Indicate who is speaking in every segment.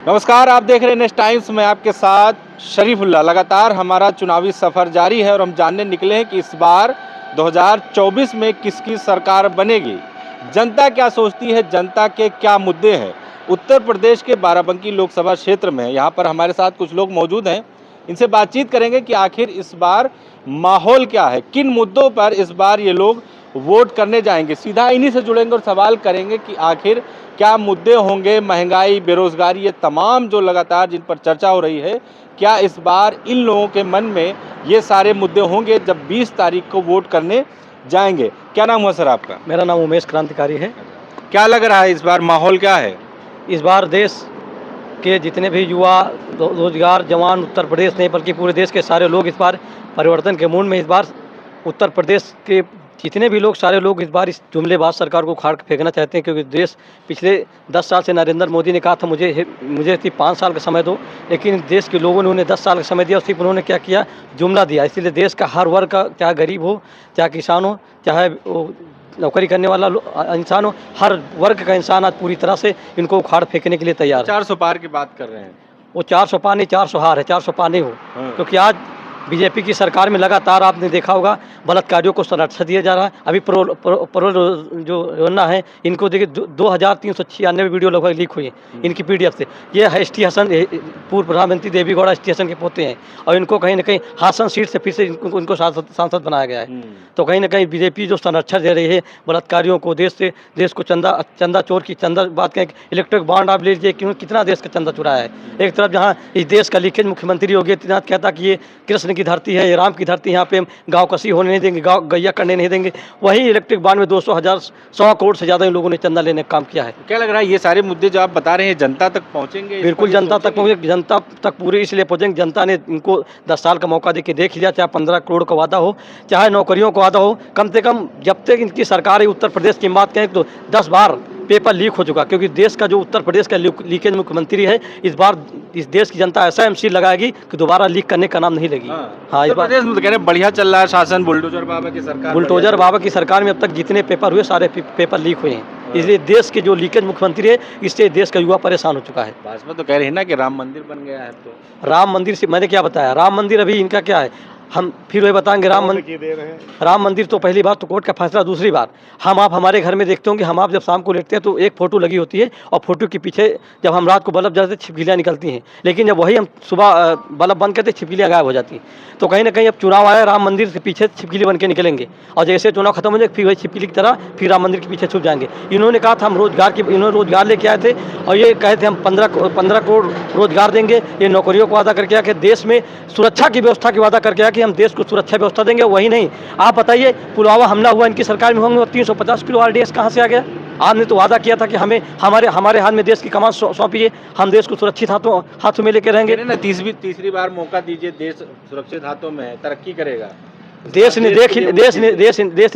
Speaker 1: नमस्कार, आप देख रहे हैं नेक्स्ट टाइम्स में आपके साथ शरीफुल्लाह। लगातार हमारा चुनावी सफ़र जारी है और हम जानने निकले हैं कि इस बार 2024 में किसकी सरकार बनेगी, जनता क्या सोचती है, जनता के क्या मुद्दे हैं। उत्तर प्रदेश के बाराबंकी लोकसभा क्षेत्र में यहाँ पर हमारे साथ कुछ लोग मौजूद हैं, इनसे बातचीत करेंगे कि आखिर इस बार माहौल क्या है, किन मुद्दों पर इस बार ये लोग वोट करने जाएंगे। सीधा इन्हीं से जुड़ेंगे और सवाल करेंगे कि आखिर क्या मुद्दे होंगे, महंगाई, बेरोजगारी, ये तमाम जो लगातार जिन पर चर्चा हो रही है, क्या इस बार इन लोगों के मन में ये सारे मुद्दे होंगे जब 20 तारीख को वोट करने जाएंगे। क्या नाम हुआ सर आपका?
Speaker 2: मेरा नाम उमेश क्रांतिकारी है।
Speaker 1: क्या लग रहा है इस बार माहौल क्या है?
Speaker 2: इस बार देश के जितने भी युवा रोजगार जवान उत्तर प्रदेश नहीं बल्कि पूरे देश के सारे लोग इस बार परिवर्तन के मूड में इस बार उत्तर प्रदेश के जितने भी लोग सारे लोग इस बार इस जुमलेबाज सरकार को उखाड़ फेंकना चाहते हैं, क्योंकि देश पिछले 10 साल से नरेंद्र मोदी ने कहा था मुझे सिर्फ 5 साल का समय दो, लेकिन देश के लोगों ने उन्हें 10 साल का समय दिया और सिर्फ उन्होंने क्या किया, जुमला दिया। इसीलिए देश का हर वर्ग का, चाहे गरीब हो, चाहे किसान हो, चाहे वो नौकरी करने वाला इंसान हो, हर वर्ग का इंसान आज पूरी तरह से इनको उखाड़ फेंकने के लिए तैयार है।
Speaker 1: 400 पार की बात कर रहे हैं।
Speaker 2: वो 400 पार नहीं, 400 हार है, 400 पार नहीं हो, क्योंकि आज बीजेपी की सरकार में लगातार आपने देखा होगा बलात्कारियों को संरक्षण दिया जा रहा है। अभी परोल जो योजना है, इनको देखिए 2396 वीडियो लगभग लीक हुई है इनकी पीडीएफ से। ये है एस टी हसन, पूर्व प्रधानमंत्री देवी गौड़ा एस टी हसन के पोते हैं, और इनको कहीं ना कहीं हासन सीट से फिर से इनको सांसद बनाया गया है। तो कहीं ना कहीं बीजेपी जो संरक्षण दे रही है बलात्कारियों को, देश को चंदा चोर की चंदा बात करें, इलेक्ट्रिक बॉन्ड आप ले लीजिए, कितना देश का चंदा चुराया है। एक तरफ जहाँ इस देश का लीकेज मुख्यमंत्री योगी आदित्यनाथ कहता कि ये कृष्ण की धरती है, ये राम की धरती, यहाँ पे हम गांव कसी होने नहीं देंगे, गांव गैया करने नहीं देंगे, वही इलेक्ट्रिक बांड में 100 करोड़ से ज़्यादा इन लोगों ने चंदा लेने का काम किया है।
Speaker 1: क्या लग रहा है ये सारे मुद्दे जो आप बता रहे हैं जनता तक पहुंचेंगे?
Speaker 2: बिल्कुल जनता तक पहुँचेंगे, जनता तक पूरे इसलिए पहुँचेंगे, जनता ने इनको 10 साल का मौका दे के देख लिया। चाहे 15 करोड़ का वादा हो, चाहे नौकरियों का वादा हो, कम से कम जब तक इनकी सरकार है उत्तर प्रदेश की बात कहें तो 10 बार पेपर लीक हो चुका, क्योंकि देश का जो उत्तर प्रदेश का लीकेज मुख्यमंत्री है, इस बार इस देश की जनता ऐसा एमसी लगाएगी कि दोबारा लीक करने का नाम नहीं लगी। हाँ, इस बार
Speaker 1: प्रदेश में तो कह रहे हैं बढ़िया चल रहा है शासन, बुलडोजर बाबा की सरकार।
Speaker 2: बुलडोजर बाबा की सरकार में अब तक जितने पेपर हुए सारे पेपर लीक हुए हैं, इसलिए देश के जो लीकेज मुख्यमंत्री है, इससे देश का युवा परेशान हो चुका है।
Speaker 1: भाजपा तो कह रही है ना कि राम मंदिर बन गया है। तो
Speaker 2: राम मंदिर से मैंने क्या बताया, राम मंदिर अभी इनका क्या है, हम फिर वही बताएंगे। राम मंदिर तो पहली बात तो कोर्ट का फैसला, दूसरी बात आप हमारे घर में देखते होंगे, हम आप जब शाम को लेटते हैं तो एक फ़ोटो लगी होती है और फोटो के पीछे जब हम रात को बल्ब जलाते छिपकलियाँ निकलती हैं, लेकिन जब वही हम सुबह बल्ब बंद करते छिपकलियाँ गायब हो जाती हैं। तो कहीं ना कहीं अब चुनाव आया, राम मंदिर के पीछे छिपकली बन के निकलेंगे, और जैसे चुनाव खत्म हो जाए फिर वही छिपकली की तरह फिर राम मंदिर के पीछे छुप जाएंगे। इन्होंने कहा था हम इन्होंने रोजगार लेके आए थे, और ये कहे थे हम 15 करोड़ रोजगार देंगे, ये नौकरियों को वादा करके आके देश में सुरक्षा की व्यवस्था की वादा करके आया कि हम देश को सुरक्षा व्यवस्था देंगे, वही नहीं। आप बताइए, पुलवामा हमला हुआ इनकी सरकार में होंगे और 350 किलो RDX कहाँ से आ गया? आपने तो वादा किया था कि हमें हमारे हाथ में देश की कमान सौंपिए, हम देश को सुरक्षित हाथों में लेके रहेंगे।
Speaker 1: तीसरी बार मौका दीजिए, देश सुरक्षित हाथों में है, तरक्की करेगा।
Speaker 2: देश ने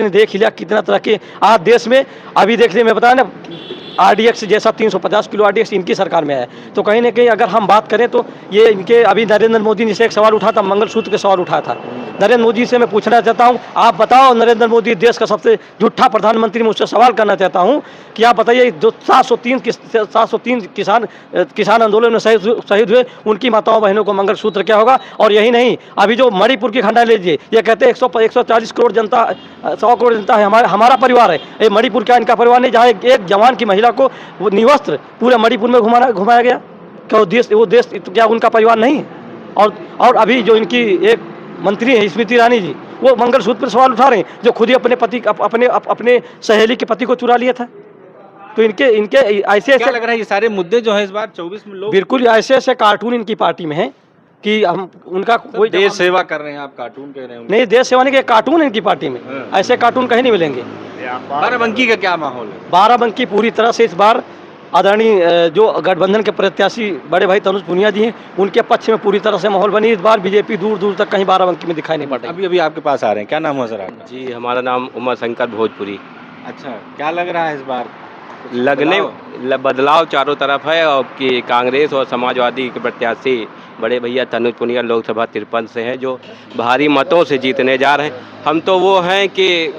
Speaker 2: देख लिया कितना तरक्की आज देश में। अभी देख लिया, मैं बताया ना, RDX जैसा 350 किलो RDX इनकी सरकार में है। तो कहीं ना कहीं अगर हम बात करें तो ये इनके, अभी नरेंद्र मोदी ने से एक सवाल उठा था, मंगलसूत्र के सवाल उठाया था। नरेंद्र मोदी से मैं पूछना चाहता हूं, आप बताओ, नरेंद्र मोदी देश का सबसे झूठा प्रधानमंत्री, मैं उससे सवाल करना चाहता हूं कि आप बताइए, जो 703 किसान आंदोलन में शहीद हुए, उनकी माताओं बहनों को मंगलसूत्र क्या होगा? और यही नहीं, अभी जो मणिपुर की घटना लीजिए, ये कहते हैं 140 करोड़ जनता, 100 करोड़ जनता है, हमारा परिवार है। ये मणिपुर क्या इनका परिवार नहीं? जहाँ एक जवान की महिला को वो निवस्त्र पूरे मणिपुर में घुमाया गया, क्या वो देश क्या उनका परिवार नहीं है? और अभी जो इनकी एक मंत्री है स्मृति ईरानी जी, वो मंगलसूत्र पर सवाल उठा रहे हैं, जो खुद ही अपने सहेली के पति को चुरा लिया था। तो इनके ऐसे
Speaker 1: क्या लग रहा है ये सारे मुद्दे जो है इस बार 24 में लोग
Speaker 2: बिल्कुल ऐसे कार्टून इनकी पार्टी में है कि हम उनका कोई
Speaker 1: देश सेवा कर रहे हैं, आप कार्टून कह रहे हैं।
Speaker 2: नहीं, देश सेवा नहीं, के कार्टून है इनकी पार्टी में, ऐसे कार्टून कहीं नहीं मिलेंगे।
Speaker 1: बाराबंकी का क्या माहौल है?
Speaker 2: बाराबंकी पूरी तरह से इस बार आदरणीय जो गठबंधन के प्रत्याशी बड़े भाई तनुज पुनिया जी हैं, उनके पक्ष में पूरी तरह से माहौल बनी। इस बार बीजेपी दूर दूर तक कहीं बाराबंकी में दिखाई नहीं पड़ती।
Speaker 1: अभी आपके पास आ रहे हैं, क्या नाम है सर आपका?
Speaker 3: जी, हमारा नाम उमा शंकर भोजपुरी।
Speaker 1: अच्छा, क्या लग रहा है इस बार?
Speaker 3: बदलाव चारों तरफ है, और कि कांग्रेस और समाजवादी के प्रत्याशी बड़े भैया तनुज पुनिया लोकसभा 53 से हैं, जो भारी मतों से जीतने जा रहे हैं। हम तो वो हैं कि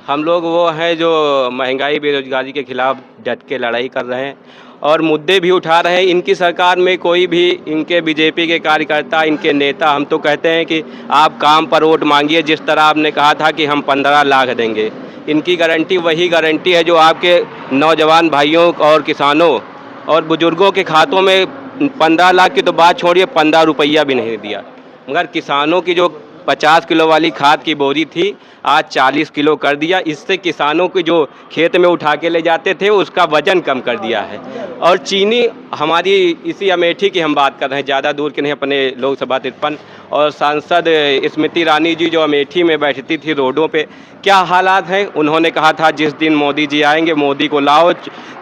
Speaker 3: हम लोग वो हैं जो महंगाई बेरोजगारी के खिलाफ डट के लड़ाई कर रहे हैं, और मुद्दे भी उठा रहे हैं। इनकी सरकार में कोई भी इनके बीजेपी के कार्यकर्ता, इनके नेता, हम तो कहते हैं कि आप काम पर वोट मांगिए। जिस तरह आपने कहा था कि हम 15 लाख देंगे, इनकी गारंटी वही गारंटी है जो आपके नौजवान भाइयों और किसानों और बुजुर्गों के खातों में 15 लाख की तो बात छोड़िए, 15 रुपया भी नहीं दिया। मगर किसानों की जो 50 किलो वाली खाद की बोरी थी, आज 40 किलो कर दिया। इससे किसानों की जो खेत में उठा के ले जाते थे उसका वजन कम कर दिया है। और चीनी हमारी इसी अमेठी की हम बात कर रहे हैं, ज़्यादा दूर के नहीं, अपने लोकसभा 53 और सांसद स्मृति ईरानी जी जो अमेठी में बैठती थी रोडों पे, क्या हालात हैं। उन्होंने कहा था जिस दिन मोदी जी आएंगे, मोदी को लाओ,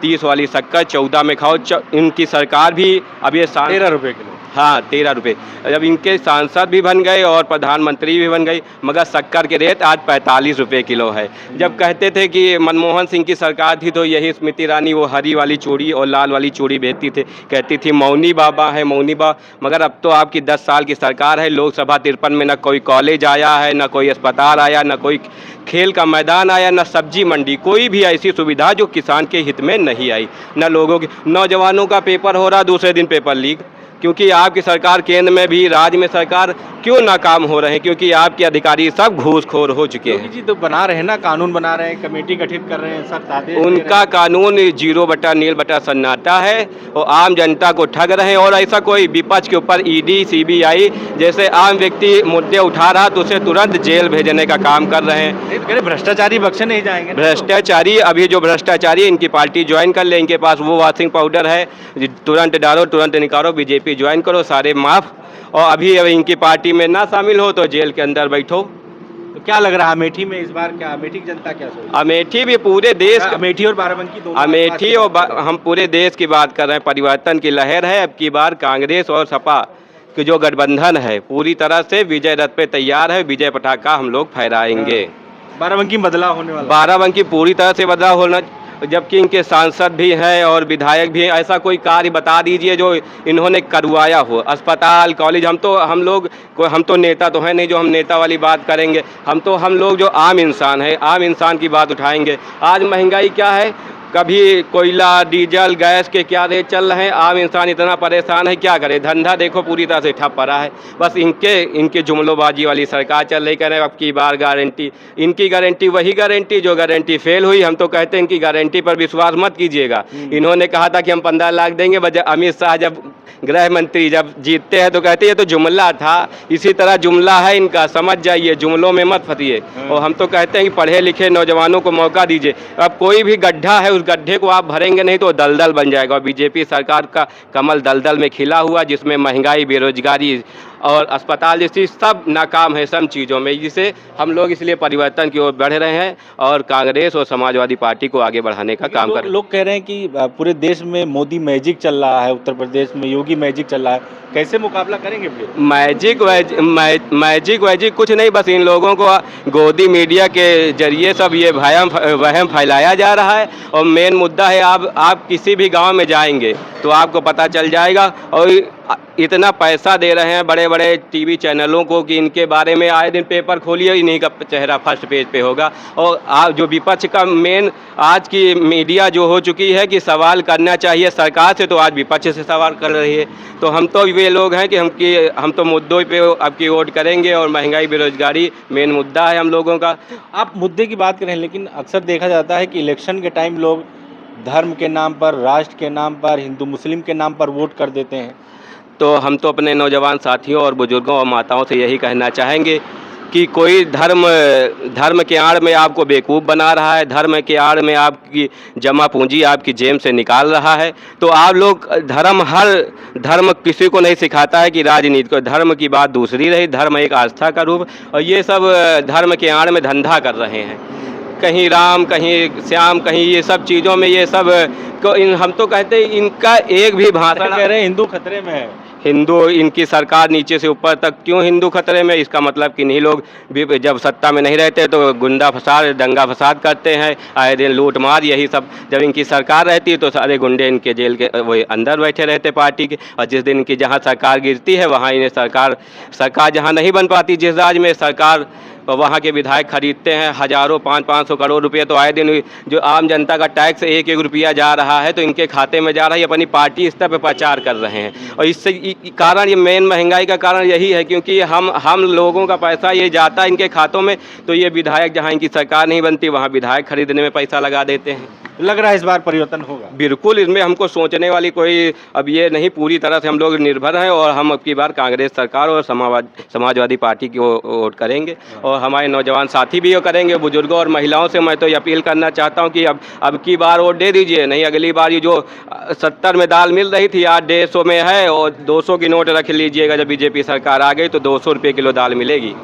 Speaker 3: 30 वाली शक्कर 14 में खाओ। इनकी सरकार भी अब ये
Speaker 1: 13 रुपये किलो।
Speaker 3: हाँ, 13 रुपये। जब इनके सांसद भी बन गए और प्रधानमंत्री भी बन गई, मगर शक्कर के रेट आज 45 रुपये किलो है। जब कहते थे कि मनमोहन सिंह की सरकार थी तो यही स्मृति ईरानी वो हरी वाली चूड़ी और लाल वाली चूड़ी बेचती थी, कहती थी मौनी बाबा है, मौनी बाबा। मगर अब तो आपकी 10 साल की सरकार है, लोकसभा 53 में न कोई कॉलेज आया है, न कोई अस्पताल आया, न कोई खेल का मैदान आया, न सब्जी मंडी, कोई भी ऐसी सुविधा जो किसान के हित में नहीं आई। न लोगों के, नौजवानों का पेपर हो रहा, दूसरे दिन पेपर लीक। क्योंकि आपकी सरकार केंद्र में भी, राज्य में सरकार क्यों नाकाम हो रहे हैं? क्योंकि आपके अधिकारी सब घूसखोर हो चुके हैं।
Speaker 1: जी तो बना रहे हैं ना, कानून बना रहे हैं, कमेटी गठित कर रहे हैं, सख्त आदेश दे रहे
Speaker 3: उनका
Speaker 1: हैं।
Speaker 3: कानून 0/नील सन्नाटा है और आम जनता को ठग रहे हैं। और ऐसा कोई विपक्ष के ऊपर ईडी, सीबीआई जैसे आम व्यक्ति मुद्दे उठा रहा तो उसे तुरंत जेल भेजने का काम कर रहे हैं।
Speaker 1: नहीं तो कह रहे भ्रष्टाचारी बख्शे नहीं जाएंगे ना।
Speaker 3: भ्रष्टाचारी, अभी जो भ्रष्टाचारी इनकी पार्टी ज्वाइन कर ले, इनके पास वो वॉशिंग पाउडर है, तुरंत डालो, तुरंत निकालो, बीजेपी ज्वाइन करो, सारे माफ। और अभी इनकी पार्टी में ना शामिल हो तो जेल के अंदर बैठो।
Speaker 1: तो क्या लग रहा है अमेठी में इस बार, क्या अमेठी की जनता क्या सोच?
Speaker 3: अमेठी भी पूरे देश,
Speaker 1: अमेठी और बाराबंकी दोनों,
Speaker 3: अमेठी और हम पूरे देश की बात कर रहे हैं। परिवर्तन की लहर है। अब की बार कांग्रेस और सपा की जो गठबंधन है पूरी तरह से विजय रथ पे तैयार है। विजय पटाखा हम लोग फहराएंगे।
Speaker 1: बाराबंकी में बदलाव होने वाला।
Speaker 3: बाराबंकी पूरी तरह से बदलाव होना, जबकि इनके सांसद भी हैं और विधायक भी हैं। ऐसा कोई कार्य बता दीजिए जो इन्होंने करवाया हो, अस्पताल, कॉलेज। हम तो नेता तो हैं नहीं जो हम नेता वाली बात करेंगे। हम लोग जो आम इंसान है, आम इंसान की बात उठाएंगे। आज महंगाई क्या है, कभी कोयला, डीजल, गैस के क्या रेट चल रहे हैं, आम इंसान इतना परेशान है, क्या करे। धंधा देखो पूरी तरह से ठप पड़ा है। बस इनके जुमलोबाजी वाली सरकार चल रही। कह रहे हैं अब की बार गारंटी, इनकी गारंटी वही गारंटी जो गारंटी फेल हुई। हम तो कहते हैं इनकी गारंटी पर विश्वास मत कीजिएगा। इन्होंने कहा था कि हम 15 लाख देंगे, अमित शाह जब गृह मंत्री जब जीतते हैं तो कहते हैं ये तो जुमला था। इसी तरह जुमला है इनका, समझ जाइए, जुमलों में मत फंसिए। और हम तो कहते हैं कि पढ़े लिखे नौजवानों को मौका दीजिए। अब कोई भी गड्ढा है, उस गड्ढे को आप भरेंगे नहीं तो दलदल बन जाएगा। और बीजेपी सरकार का कमल दलदल में खिला हुआ, जिसमें महंगाई, बेरोजगारी और अस्पताल जैसी सब नाकाम है, सब चीज़ों में। जिसे हम लोग इसलिए परिवर्तन की ओर बढ़ रहे हैं और कांग्रेस और समाजवादी पार्टी को आगे बढ़ाने का काम कर रहे हैं।
Speaker 1: लोग कह रहे हैं कि पूरे देश में मोदी मैजिक चल रहा है, उत्तर प्रदेश में योगी मैजिक चल रहा है, कैसे मुकाबला करेंगे फिर?
Speaker 3: मैजिक वैजिक कुछ नहीं, बस इन लोगों को गोदी मीडिया के जरिए सब ये वहम फैलाया जा रहा है। और मेन मुद्दा है, आप किसी भी गांव में जाएंगे तो आपको पता चल जाएगा। और इतना पैसा दे रहे हैं बड़े बड़े टीवी चैनलों को कि इनके बारे में आए दिन पेपर खोलिए, इन्हीं का चेहरा फर्स्ट पेज पे होगा। और आप जो विपक्ष का मेन आज की मीडिया जो हो चुकी है कि सवाल करना चाहिए सरकार से, तो आज विपक्ष से सवाल कर रही है। तो हम तो वे लोग हैं कि हम तो मुद्दों पे आपकी वोट करेंगे। और महंगाई, बेरोजगारी मेन मुद्दा है हम लोगों का।
Speaker 1: आप मुद्दे की बात करें, लेकिन अक्सर देखा जाता है कि इलेक्शन के टाइम लोग धर्म के नाम पर, राष्ट्र के नाम पर, हिंदू मुस्लिम के नाम पर वोट कर देते हैं।
Speaker 3: तो हम तो अपने नौजवान साथियों और बुजुर्गों और माताओं से यही कहना चाहेंगे कि कोई धर्म के आड़ में आपको बेवकूफ़ बना रहा है, धर्म के आड़ में आपकी जमा पूंजी आपकी जेब से निकाल रहा है। तो आप लोग हर धर्म किसी को नहीं सिखाता है कि राजनीति को, धर्म की बात दूसरी रही। धर्म एक आस्था का रूप, और ये सब धर्म के आड़ में धंधा कर रहे हैं। कहीं राम, कहीं श्याम, कहीं ये सब चीज़ों में ये सब हम तो कहते हैं इनका एक भी भाषण।
Speaker 1: कह रहे हैं हिंदू खतरे में है।
Speaker 3: हिंदू, इनकी सरकार नीचे से ऊपर तक क्यों हिंदू खतरे में? इसका मतलब कि नहीं, लोग भी जब सत्ता में नहीं रहते तो गुंडा फसाद, दंगा फसाद करते हैं, आए दिन लूट मार, यही सब। जब इनकी सरकार रहती है तो सारे गुंडे इनके जेल के वो अंदर बैठे रहते पार्टी के। और जिस दिन इनकी जहाँ सरकार गिरती है वहाँ इन्हें सरकार जहाँ नहीं बन पाती, जिस राज्य में सरकार वहाँ के विधायक खरीदते हैं, हजारों 500-500 करोड़ रुपए तो आए दिन जो आम जनता का टैक्स 1-1 रुपया जा रहा है तो इनके खाते में जा रहा है, ये अपनी पार्टी स्तर पर प्रचार कर रहे हैं। और इससे कारण, ये मेन महंगाई का कारण यही है, क्योंकि हम लोगों का पैसा ये जाता है इनके खातों में, तो ये विधायक, जहाँ इनकी सरकार नहीं बनती वहाँ विधायक खरीदने में पैसा लगा देते हैं।
Speaker 1: लग रहा है इस बार परिवर्तन होगा?
Speaker 3: बिल्कुल, इसमें हमको सोचने वाली कोई अब ये नहीं, पूरी तरह से हम लोग निर्भर हैं और हम अब की बार कांग्रेस सरकार और समाजवादी पार्टी की वोट करेंगे और हमारे नौजवान साथी भी वो करेंगे। बुजुर्गों और महिलाओं से मैं तो ये अपील करना चाहता हूँ कि अब की बार वोट दे दीजिए, नहीं अगली बार ये जो 70 में दाल मिल रही थी आज 150 में है और 200 की नोट रख लीजिएगा। जब बीजेपी सरकार आ गई तो 200 रुपये किलो दाल मिलेगी।